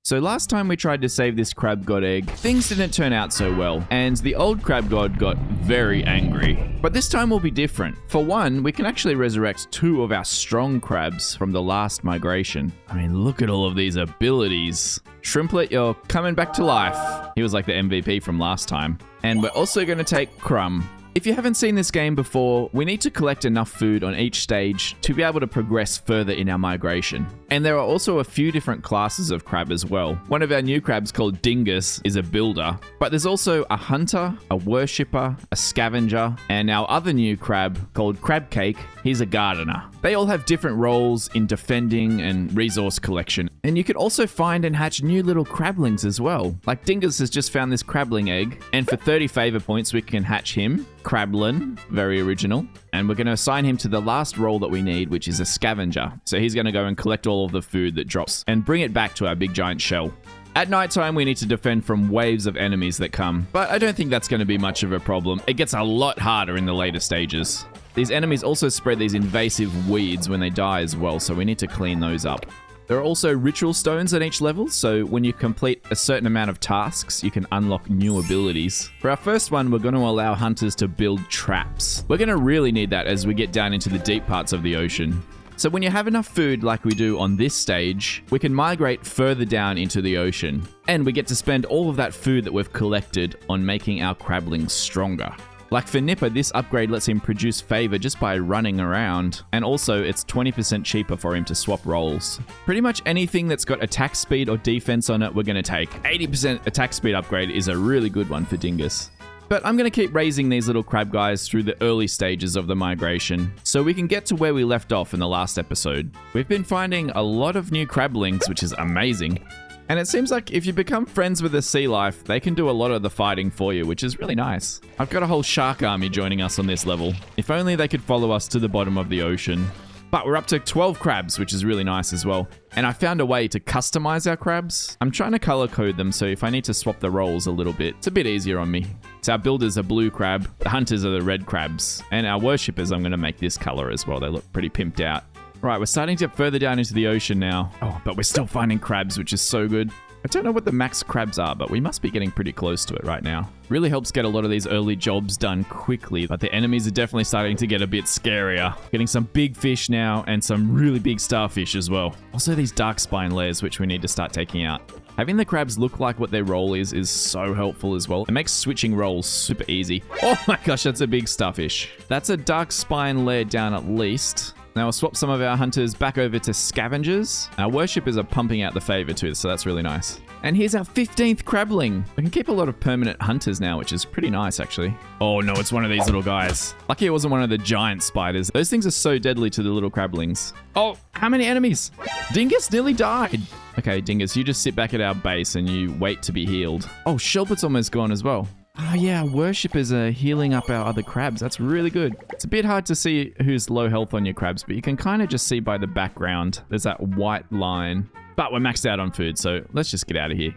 So last time we tried to save this crab god egg, things didn't turn out so well, and the old crab god got very angry. But this time will be different. For one, we can actually resurrect 2 of our strong crabs from the last migration. I mean, look at all of these abilities. Shrimplet, you're coming back to life. He was like the MVP from last time. And we're also going to take Crumb. If you haven't seen this game before, we need to collect enough food on each stage to be able to progress further in our migration. And there are also a few different classes of crab as well. One of our new crabs called Dingus is a builder, but there's also a hunter, a worshipper, a scavenger, and our other new crab called Crab Cake, he's a gardener. They all have different roles in defending and resource collection. And you can also find and hatch new little crablings as well. Like Dingus has just found this crabling egg, and for 30 favor points we can hatch him. Crablin, very original. And we're going to assign him to the last role that we need, which is a scavenger. So he's going to go and collect all of the food that drops and bring it back to our big giant shell. At nighttime, we need to defend from waves of enemies that come, but I don't think that's going to be much of a problem. It gets a lot harder in the later stages. These enemies also spread these invasive weeds when they die as well, so we need to clean those up. There are also ritual stones at each level, so when you complete a certain amount of tasks, you can unlock new abilities. For our first one, we're going to allow hunters to build traps. We're going to really need that as we get down into the deep parts of the ocean. So when you have enough food like we do on this stage, we can migrate further down into the ocean. And we get to spend all of that food that we've collected on making our crablings stronger. Like for Nipper, this upgrade lets him produce favor just by running around, and also it's 20% cheaper for him to swap roles. Pretty much anything that's got attack speed or defense on it, we're going to take. 80% attack speed upgrade is a really good one for Dingus. But I'm going to keep raising these little crab guys through the early stages of the migration, so we can get to where we left off in the last episode. We've been finding a lot of new crablings, which is amazing. And it seems like if you become friends with the sea life, they can do a lot of the fighting for you, which is really nice. I've got a whole shark army joining us on this level. If only they could follow us to the bottom of the ocean. But we're up to 12 crabs, which is really nice as well. And I found a way to customize our crabs. I'm trying to color code them, so if I need to swap the roles a little bit, it's a bit easier on me. So our builders are blue crab, the hunters are the red crabs, and our worshippers I'm going to make this color as well. They look pretty pimped out. Right, we're starting to get further down into the ocean now. Oh, but we're still finding crabs, which is so good. I don't know what the max crabs are, but we must be getting pretty close to it right now. Really helps get a lot of these early jobs done quickly, but the enemies are definitely starting to get a bit scarier. Getting some big fish now and some really big starfish as well. Also these dark spine layers, which we need to start taking out. Having the crabs look like what their role is so helpful as well. It makes switching roles super easy. Oh my gosh, that's a big starfish. That's a dark spine layer down at least. Now we'll swap some of our hunters back over to scavengers. Our worshippers are pumping out the favor too, so that's really nice. And here's our 15th crabling. We can keep a lot of permanent hunters now, which is pretty nice actually. Oh no, it's one of these little guys. Lucky it wasn't one of the giant spiders. Those things are so deadly to the little crablings. Oh, how many enemies? Dingus nearly died. Okay, Dingus, you just sit back at our base and you wait to be healed. Oh, Shelpet's almost gone as well. Oh yeah, worshippers are healing up our other crabs. That's really good. It's a bit hard to see who's low health on your crabs, but you can kind of just see by the background. There's that white line. But we're maxed out on food, so let's just get out of here.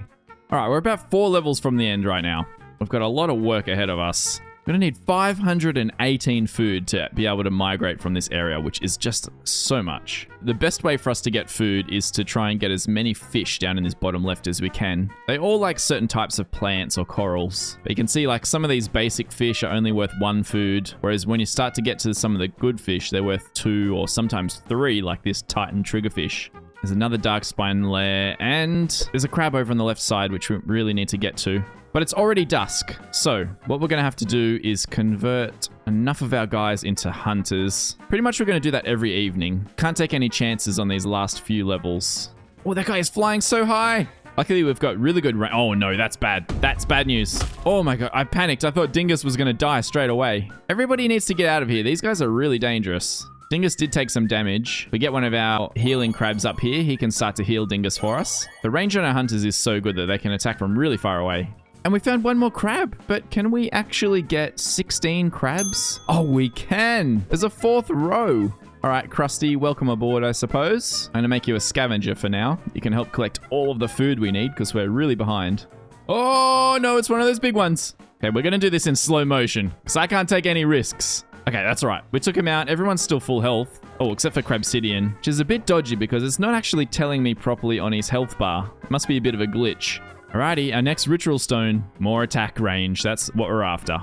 All right, we're about 4 levels from the end right now. We've got a lot of work ahead of us. We're gonna need 518 food to be able to migrate from this area, which is just so much. The best way for us to get food is to try and get as many fish down in this bottom left as we can. They all like certain types of plants or corals. But you can see like some of these basic fish are only worth 1 food, whereas when you start to get to some of the good fish, they're worth 2 or sometimes 3, like this Titan triggerfish. There's another dark spine layer, and there's a crab over on the left side, which we really need to get to. But it's already dusk, so what we're going to have to do is convert enough of our guys into hunters. Pretty much we're going to do that every evening. Can't take any chances on these last few levels. Oh, that guy is flying so high. Luckily, we've got really good range. Oh no, that's bad. That's bad news. Oh my god, I panicked. I thought Dingus was going to die straight away. Everybody needs to get out of here. These guys are really dangerous. Dingus did take some damage. We get one of our healing crabs up here. He can start to heal Dingus for us. The range on our hunters is so good that they can attack from really far away. And we found one more crab, but can we actually get 16 crabs? Oh, we can. There's a 4th row. All right, Krusty, welcome aboard, I suppose. I'm gonna make you a scavenger for now. You can help collect all of the food we need because we're really behind. Oh no, it's one of those big ones. Okay, we're gonna do this in slow motion because I can't take any risks. Okay, that's all right. We took him out. Everyone's still full health. Oh, except for Crabsidian, which is a bit dodgy because it's not actually telling me properly on his health bar. It must be a bit of a glitch. Alrighty, our next ritual stone, more attack range. That's what we're after.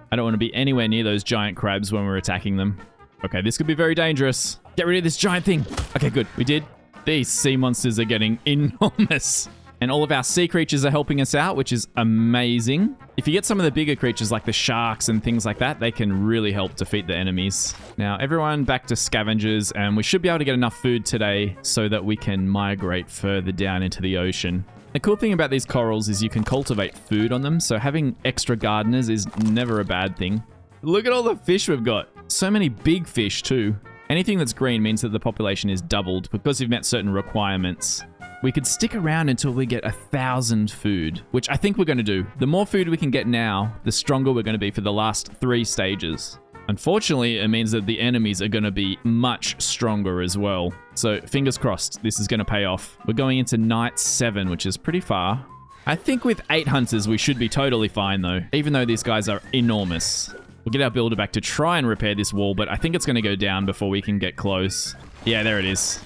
I don't want to be anywhere near those giant crabs when we're attacking them. Okay, this could be very dangerous. Get rid of this giant thing. Okay, good. We did. These sea monsters are getting enormous. And all of our sea creatures are helping us out, which is amazing. If you get some of the bigger creatures like the sharks and things like that, they can really help defeat the enemies. Now, everyone back to scavengers, and we should be able to get enough food today so that we can migrate further down into the ocean. The cool thing about these corals is you can cultivate food on them, so having extra gardeners is never a bad thing. Look at all the fish we've got. So many big fish too. Anything that's green means that the population is doubled because you've met certain requirements. We could stick around until we get 1,000 food, which I think we're going to do. The more food we can get now, the stronger we're going to be for the last 3 stages. Unfortunately, it means that the enemies are going to be much stronger as well. So fingers crossed, this is going to pay off. We're going into night 7, which is pretty far. I think with 8 hunters, we should be totally fine though, even though these guys are enormous. We'll get our builder back to try and repair this wall, but I think it's going to go down before we can get close. Yeah, there it is.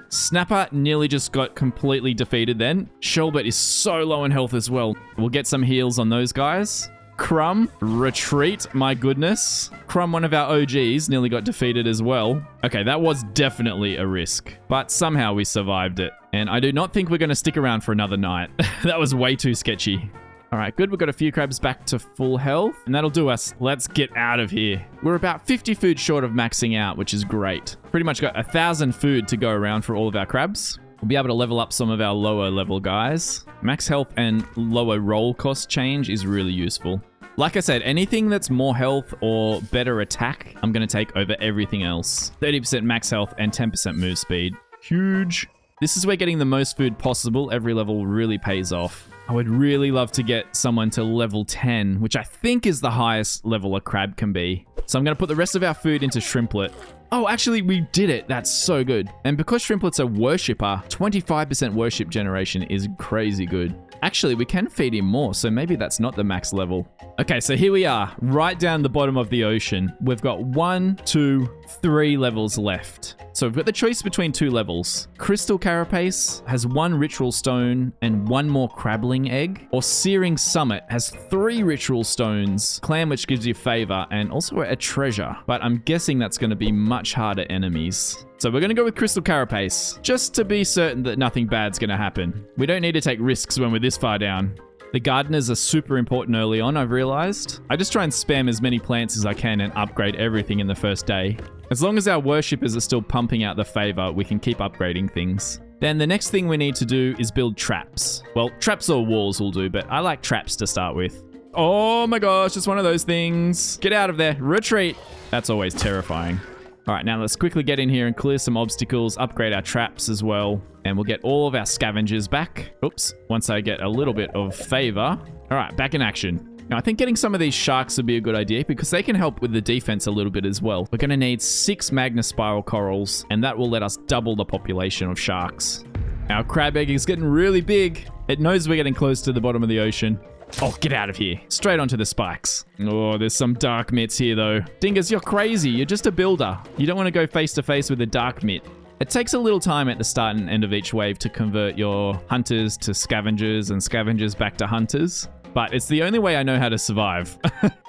Snapper nearly just got completely defeated then. Shelbert is so low in health as well. We'll get some heals on those guys. Crumb, retreat, my goodness. Crumb, one of our OGs, nearly got defeated as well. Okay, that was definitely a risk, but somehow we survived it. And I do not think we're going to stick around for another night. That was way too sketchy. All right, good. We've got a few crabs back to full health, and that'll do us. Let's get out of here. We're about 50 food short of maxing out, which is great. Pretty much got 1,000 food to go around for all of our crabs. We'll be able to level up some of our lower level guys. Max health and lower roll cost change is really useful. Like I said, anything that's more health or better attack, I'm going to take over everything else. 30% max health and 10% move speed. Huge. This is where getting the most food possible every level really pays off. I would really love to get someone to level 10, which I think is the highest level a crab can be. So I'm going to put the rest of our food into Shrimplet. Oh, actually, we did it. That's so good. And because Shrimplet's a worshipper, 25% worship generation is crazy good. Actually, we can feed him more, so maybe that's not the max level. Okay, so here we are, right down the bottom of the ocean. We've got 1, 2, 3 levels left. So we've got the choice between 2 levels. Crystal Carapace has 1 Ritual Stone and 1 more Crabbling Egg. Or Searing Summit has 3 Ritual Stones, Clam which gives you favor, and also a treasure. But I'm guessing that's going to be much harder enemies. So we're going to go with Crystal Carapace, just to be certain that nothing bad's going to happen. We don't need to take risks when we're this far down. The gardeners are super important early on, I've realized. I just try and spam as many plants as I can and upgrade everything in the first day. As long as our worshippers are still pumping out the favor, we can keep upgrading things. Then the next thing we need to do is build traps. Well, traps or walls will do, but I like traps to start with. Oh my gosh, it's one of those things. Get out of there. Retreat. That's always terrifying. All right, now let's quickly get in here and clear some obstacles, upgrade our traps as well, and we'll get all of our scavengers back. Oops, once I get a little bit of favor. All right, back in action. Now, I think getting some of these sharks would be a good idea because they can help with the defense a little bit as well. We're going to need 6 Magna Spiral Corals, and that will let us double the population of sharks. Our crab egg is getting really big. It knows we're getting close to the bottom of the ocean. Oh, get out of here. Straight onto the spikes. Oh, there's some dark mitts here, though. Dingus, you're crazy. You're just a builder. You don't want to go face to face with a dark mitt. It takes a little time at the start and end of each wave to convert your hunters to scavengers and scavengers back to hunters. But it's the only way I know how to survive.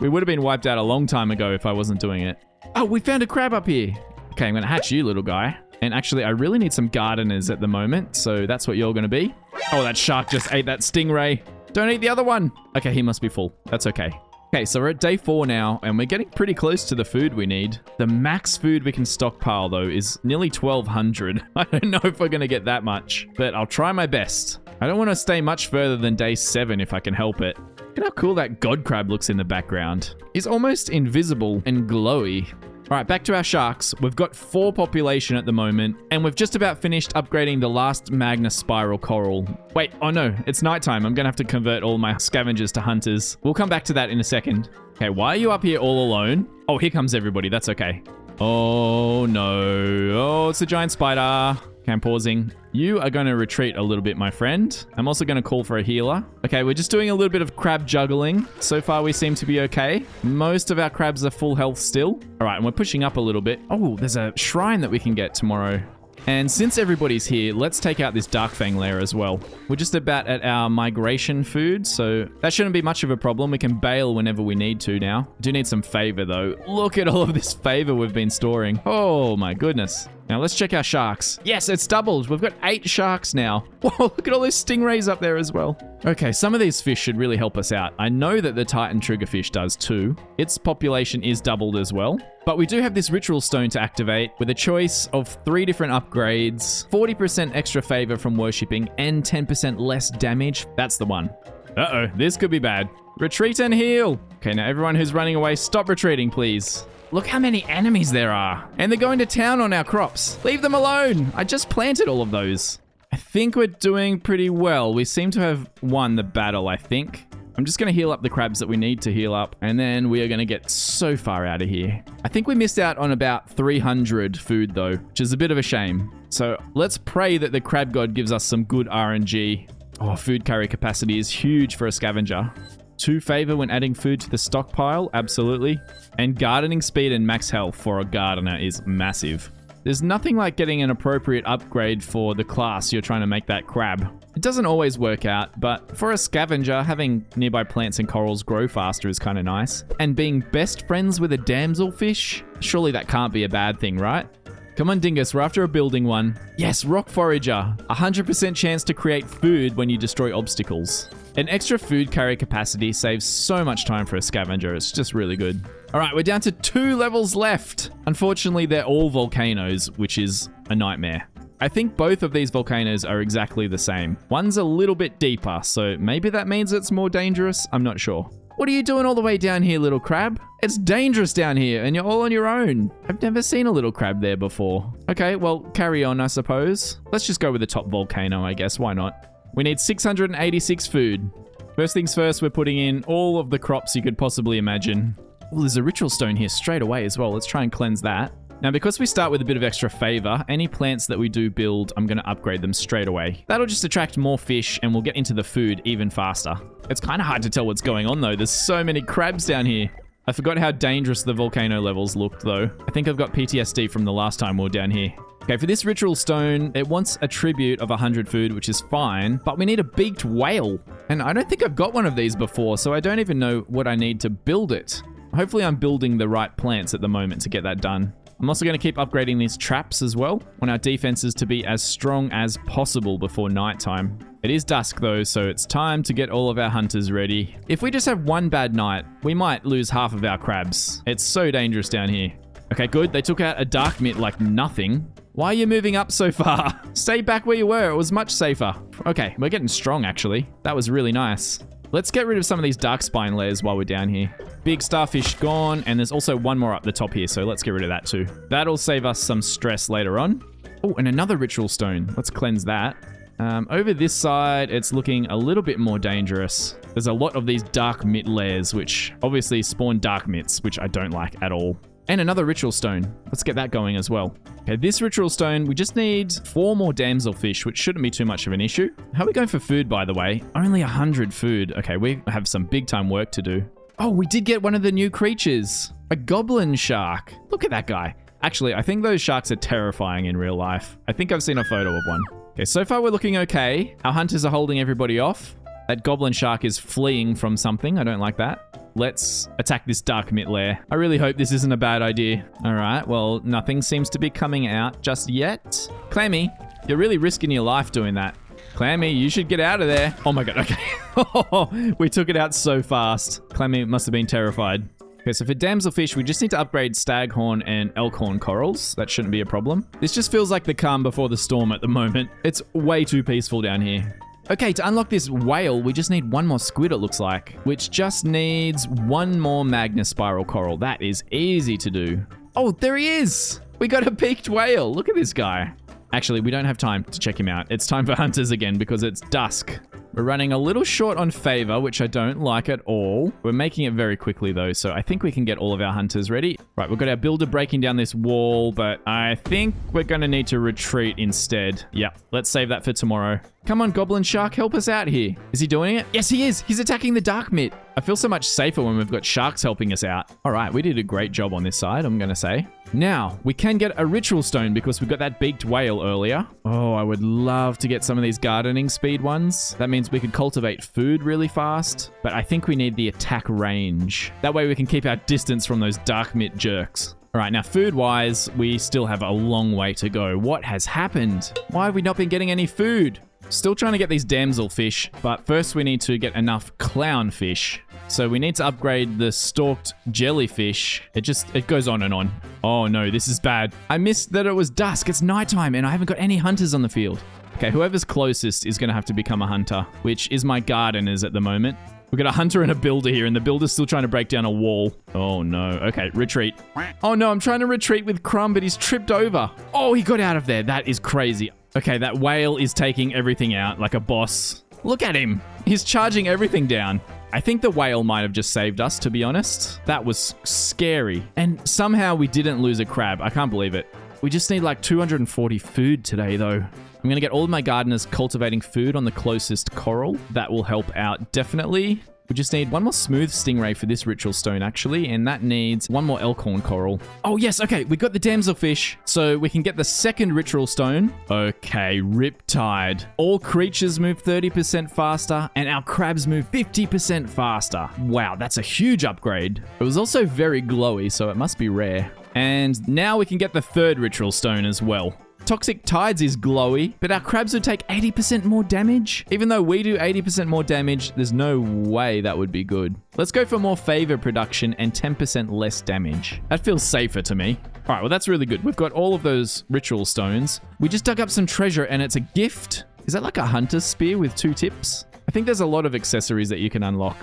We would have been wiped out a long time ago if I wasn't doing it. Oh, we found a crab up here. Okay, I'm going to hatch you, little guy. And actually, I really need some gardeners at the moment, so that's what you're going to be. Oh, that shark just ate that stingray. Don't eat the other one. Okay, he must be full. That's okay. Okay, so we're at day 4 now, and we're getting pretty close to the food we need. The max food we can stockpile, though, is nearly 1,200. I don't know if we're going to get that much, but I'll try my best. I don't want to stay much further than day 7 if I can help it. Look at how cool that god crab looks in the background. He's almost invisible and glowy. All right, back to our sharks. We've got 4 population at the moment, and we've just about finished upgrading the last Magna Spiral Coral. Wait, oh no, it's nighttime. I'm gonna have to convert all my scavengers to hunters. We'll come back to that in a second. Okay, why are you up here all alone? Oh, here comes everybody. That's okay. Oh no. Oh, it's a giant spider. Okay, I'm pausing. You are going to retreat a little bit, my friend. I'm also going to call for a healer. Okay, we're just doing a little bit of crab juggling. So far, we seem to be okay. Most of our crabs are full health still. All right, and we're pushing up a little bit. Oh, there's a shrine that we can get tomorrow. And since everybody's here, let's take out this Darkfang lair as well. We're just about at our migration food, so that shouldn't be much of a problem. We can bail whenever we need to now. Do need some favor though. Look at all of this favor we've been storing. Oh my goodness. Now let's check our sharks. Yes, it's doubled. We've got 8 sharks now. Whoa, look at all those stingrays up there as well. Okay, some of these fish should really help us out. I know that the Titan triggerfish does too. Its population is doubled as well. But we do have this ritual stone to activate with a choice of 3 different upgrades, 40% extra favor from worshipping, and 10% less damage. That's the one. Uh-oh, this could be bad. Retreat and heal. Okay, now everyone who's running away, stop retreating, please. Look how many enemies there are. And they're going to town on our crops. Leave them alone. I just planted all of those. I think we're doing pretty well. We seem to have won the battle, I think. I'm just going to heal up the crabs that we need to heal up, and then we are going to get so far out of here. I think we missed out on about 300 food, though, which is a bit of a shame. So let's pray that the crab god gives us some good RNG. Oh, food carry capacity is huge for a scavenger. 2 favor when adding food to the stockpile, absolutely. And gardening speed and max health for a gardener is massive. There's nothing like getting an appropriate upgrade for the class you're trying to make that crab. It doesn't always work out, but for a scavenger, having nearby plants and corals grow faster is kind of nice. And being best friends with a damselfish? Surely that can't be a bad thing, right? Come on, Dingus, we're after a building one. Yes, Rock Forager. 100% chance to create food when you destroy obstacles. An extra food carry capacity saves so much time for a scavenger. It's just really good. All right, we're down to 2 levels left. Unfortunately, they're all volcanoes, which is a nightmare. I think both of these volcanoes are exactly the same. One's a little bit deeper, so maybe that means it's more dangerous. I'm not sure. What are you doing all the way down here, little crab? It's dangerous down here, and you're all on your own. I've never seen a little crab there before. Okay, well, carry on, I suppose. Let's just go with the top volcano, I guess. Why not? We need 686 food. First things first, we're putting in all of the crops you could possibly imagine. Oh, there's a ritual stone here straight away as well. Let's try and cleanse that. Now, because we start with a bit of extra favor, any plants that we do build, I'm going to upgrade them straight away. That'll just attract more fish, and we'll get into the food even faster. It's kind of hard to tell what's going on, though. There's so many crabs down here. I forgot how dangerous the volcano levels looked, though. I think I've got PTSD from the last time we were down here. Okay, for this ritual stone, it wants a tribute of 100 food, which is fine, but we need a beaked whale. And I don't think I've got one of these before, so I don't even know what I need to build it. Hopefully I'm building the right plants at the moment to get that done. I'm also going to keep upgrading these traps as well. Want our defenses to be as strong as possible before nighttime. It is dusk though, so it's time to get all of our hunters ready. If we just have one bad night, we might lose half of our crabs. It's so dangerous down here. Okay, good. They took out a dark myth like nothing. Why are you moving up so far? Stay back where you were. It was much safer. Okay, we're getting strong actually. That was really nice. Let's get rid of some of these dark spine layers while we're down here. Big starfish gone, and there's also one more up the top here, so let's get rid of that too. That'll save us some stress later on. Oh, and another ritual stone. Let's cleanse that. Over this side, it's looking a little bit more dangerous. There's a lot of these dark myth layers, which obviously spawn dark myths, which I don't like at all. And another ritual stone. Let's get that going as well. Okay, this ritual stone, we just need 4 more damselfish, which shouldn't be too much of an issue. How are we going for food, by the way? Only 100 food. Okay, we have some big time work to do. Oh, we did get one of the new creatures. A goblin shark. Look at that guy. Actually, I think those sharks are terrifying in real life. I think I've seen a photo of one. Okay, so far we're looking okay. Our hunters are holding everybody off. That goblin shark is fleeing from something. I don't like that. Let's attack this dark myth lair. I really hope this isn't a bad idea. All right, well, nothing seems to be coming out just yet. Clammy, you're really risking your life doing that. Clammy, you should get out of there. Oh my god, okay. We took it out so fast. Clammy must have been terrified. Okay, so for damselfish, we just need to upgrade staghorn and elkhorn corals. That shouldn't be a problem. This just feels like the calm before the storm at the moment. It's way too peaceful down here. Okay, to unlock this whale, we just need 1 more squid, it looks like, which just needs 1 more Magnus spiral coral. That is easy to do. Oh, there he is. We got a beaked whale. Look at this guy. Actually, we don't have time to check him out. It's time for hunters again because it's dusk. We're running a little short on favor, which I don't like at all. We're making it very quickly though, so I think we can get all of our hunters ready. Right, we've got our builder breaking down this wall, but I think we're going to need to retreat instead. Yep, let's save that for tomorrow. Come on, Goblin Shark, help us out here. Is he doing it? Yes, he is. He's attacking the Dark Myth. I feel so much safer when we've got sharks helping us out. All right, we did a great job on this side, I'm going to say. Now, we can get a ritual stone because we got that beaked whale earlier. Oh, I would love to get some of these gardening speed ones. That means we could cultivate food really fast, but I think we need the attack range. That way we can keep our distance from those Dark Myth jerks. All right, now food-wise, we still have a long way to go. What has happened? Why have we not been getting any food? Still trying to get these damsel fish, but first we need to get enough clownfish. So we need to upgrade the stalked jellyfish. It goes on and on. Oh no, this is bad. I missed that it was dusk. It's nighttime and I haven't got any hunters on the field. Okay, whoever's closest is going to have to become a hunter, which is my gardeners at the moment. We've got a hunter and a builder here, and the builder's still trying to break down a wall. Oh no. Okay, retreat. Oh no, I'm trying to retreat with Crumb, but he's tripped over. Oh, he got out of there. That is crazy. Okay, that whale is taking everything out like a boss. Look at him. He's charging everything down. I think the whale might have just saved us, to be honest. That was scary. And somehow we didn't lose a crab. I can't believe it. We just need like 240 food today, though. I'm going to get all of my gardeners cultivating food on the closest coral. That will help out, definitely. We just need one more smooth stingray for this ritual stone, actually, and that needs one more elkhorn coral. Oh, yes, okay, we got the damselfish, so we can get the second ritual stone. Okay, Riptide. All creatures move 30% faster, and our crabs move 50% faster. Wow, that's a huge upgrade. It was also very glowy, so it must be rare. And now we can get the third ritual stone as well. Toxic Tides is glowy, but our crabs would take 80% more damage. Even though we do 80% more damage, there's no way that would be good. Let's go for more favor production and 10% less damage. That feels safer to me. All right, well, that's really good. We've got all of those ritual stones. We just dug up some treasure and it's a gift. Is that like a hunter's spear with 2 tips? I think there's a lot of accessories that you can unlock.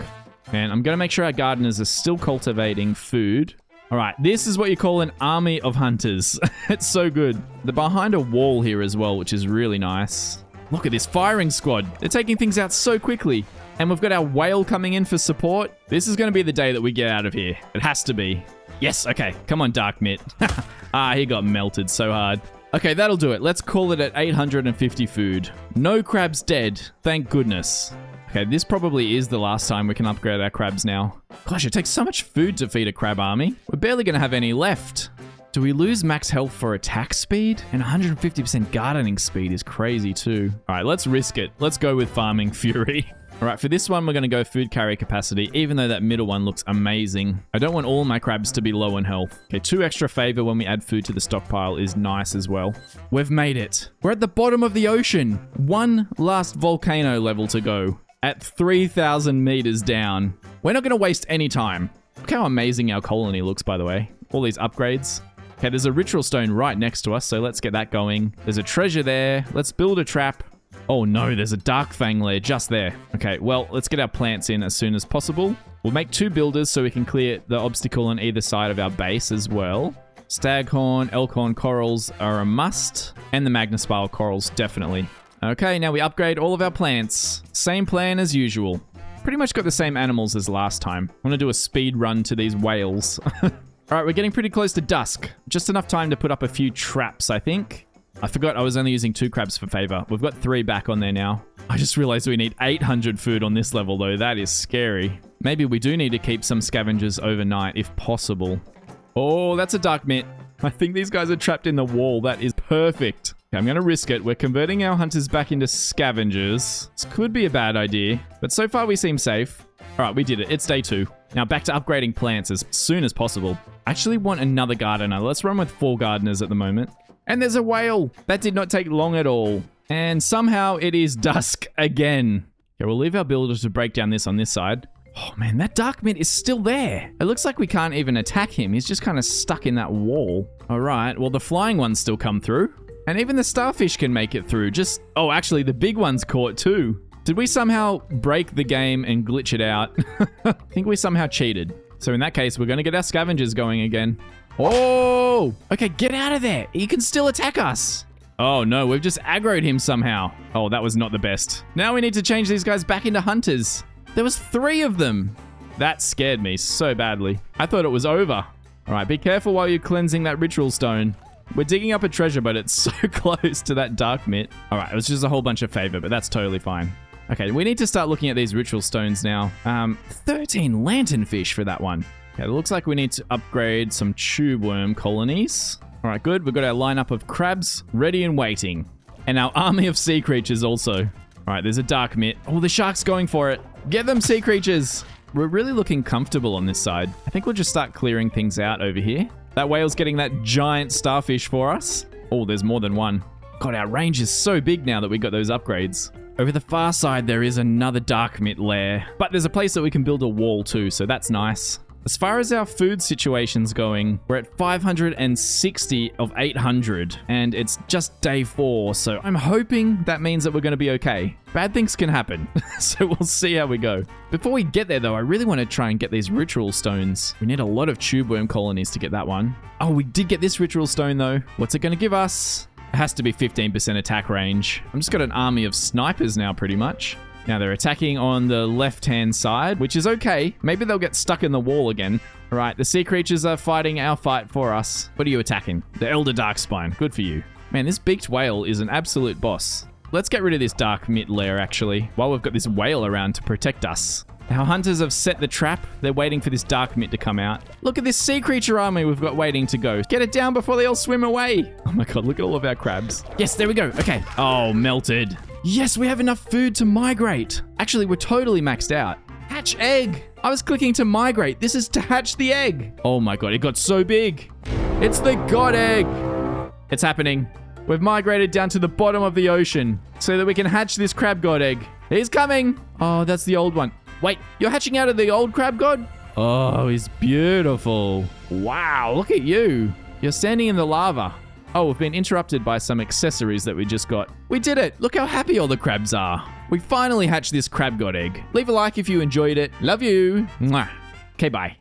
And I'm going to make sure our gardeners are still cultivating food. All right, this is what you call an army of hunters. It's so good. They're behind a wall here as well, which is really nice. Look at this firing squad. They're taking things out so quickly. And we've got our whale coming in for support. This is going to be the day that we get out of here. It has to be. Yes, okay. Come on, Dark Myth. He got melted so hard. Okay, that'll do it. Let's call it at 850 food. No crabs dead. Thank goodness. Okay, this probably is the last time we can upgrade our crabs now. Gosh, it takes so much food to feed a crab army. We're barely going to have any left. Do we lose max health for attack speed? And 150% gardening speed is crazy too. All right, let's risk it. Let's go with Farming Fury. All right, for this one, we're going to go food carry capacity, even though that middle one looks amazing. I don't want all my crabs to be low in health. Okay, 2 extra favor when we add food to the stockpile is nice as well. We've made it. We're at the bottom of the ocean. One last volcano level to go. At 3,000 meters down. We're not going to waste any time. Look how amazing our colony looks, by the way. All these upgrades. Okay, there's a ritual stone right next to us, so let's get that going. There's a treasure there. Let's build a trap. Oh no, there's a dark fang lair just there. Okay, well, let's get our plants in as soon as possible. We'll make 2 builders so we can clear the obstacle on either side of our base as well. Staghorn, elkhorn corals are a must, and the magnaspile corals definitely. Okay, now we upgrade all of our plants. Same plan as usual. Pretty much got the same animals as last time. I want to do a speed run to these whales. All right, we're getting pretty close to dusk. Just enough time to put up a few traps, I think. I forgot I was only using 2 crabs for favor. We've got 3 back on there now. I just realized we need 800 food on this level, though. That is scary. Maybe we do need to keep some scavengers overnight, if possible. Oh, that's a Dark Myth. I think these guys are trapped in the wall. That is perfect. Okay, I'm going to risk it. We're converting our hunters back into scavengers. This could be a bad idea, but so far we seem safe. All right, we did it. It's day 2. Now back to upgrading plants as soon as possible. I actually want another gardener. Let's run with 4 gardeners at the moment. And there's a whale. That did not take long at all. And somehow it is dusk again. Okay, we'll leave our builder to break down this on this side. Oh man, that Dark Myth is still there. It looks like we can't even attack him. He's just kind of stuck in that wall. All right, well the flying ones still come through. And even the starfish can make it through. Oh, actually the big one's caught too. Did we somehow break the game and glitch it out? I think we somehow cheated. So in that case, we're going to get our scavengers going again. Oh, okay, get out of there. He can still attack us. Oh no, we've just aggroed him somehow. Oh, that was not the best. Now we need to change these guys back into hunters. There was 3 of them. That scared me so badly. I thought it was over. All right, be careful while you're cleansing that ritual stone. We're digging up a treasure, but it's so close to that dark myth. All right, it was just a whole bunch of favor, but that's totally fine. Okay, we need to start looking at these ritual stones now. 13 lanternfish for that one. Okay, it looks like we need to upgrade some tube worm colonies. All right, good. We've got our lineup of crabs ready and waiting. And our army of sea creatures also. All right, there's a dark myth. Oh, the shark's going for it. Get them, sea creatures. We're really looking comfortable on this side. I think we'll just start clearing things out over here. That whale's getting that giant starfish for us. Oh, there's more than one. God, our range is so big now that we got those upgrades. Over the far side, there is another dark myth lair. But there's a place that we can build a wall too, so that's nice. As far as our food situation's going, we're at 560 of 800, and it's just day 4, so I'm hoping that means that we're going to be okay. Bad things can happen, so we'll see how we go. Before we get there, though, I really want to try and get these ritual stones. We need a lot of tube worm colonies to get that one. Oh, we did get this ritual stone, though. What's it going to give us? It has to be 15% attack range. I'm just got an army of snipers now, pretty much. Now they're attacking on the left-hand side, which is okay. Maybe they'll get stuck in the wall again. All right, the sea creatures are fighting our fight for us. What are you attacking? The Elder Darkspine. Good for you. Man, this beaked whale is an absolute boss. Let's get rid of this dark myth lair, actually, while we've got this whale around to protect us. Our hunters have set the trap. They're waiting for this dark myth to come out. Look at this sea creature army we've got waiting to go. Get it down before they all swim away. Oh my god, look at all of our crabs. Yes, there we go. Okay. Oh, melted. Yes, we have enough food to migrate. Actually, we're totally maxed out. Hatch egg. I was clicking to migrate. This is to hatch the egg. Oh my god, it got so big. It's the god egg. It's happening. We've migrated down to the bottom of the ocean so that we can hatch this crab god egg. He's coming. Oh, that's the old one. Wait, you're hatching out of the old crab god? Oh, he's beautiful. Wow, look at you. You're standing in the lava. Oh, we've been interrupted by some accessories that we just got. We did it. Look how happy all the crabs are. We finally hatched this crab god egg. Leave a like if you enjoyed it. Love you. Mwah. Okay, bye.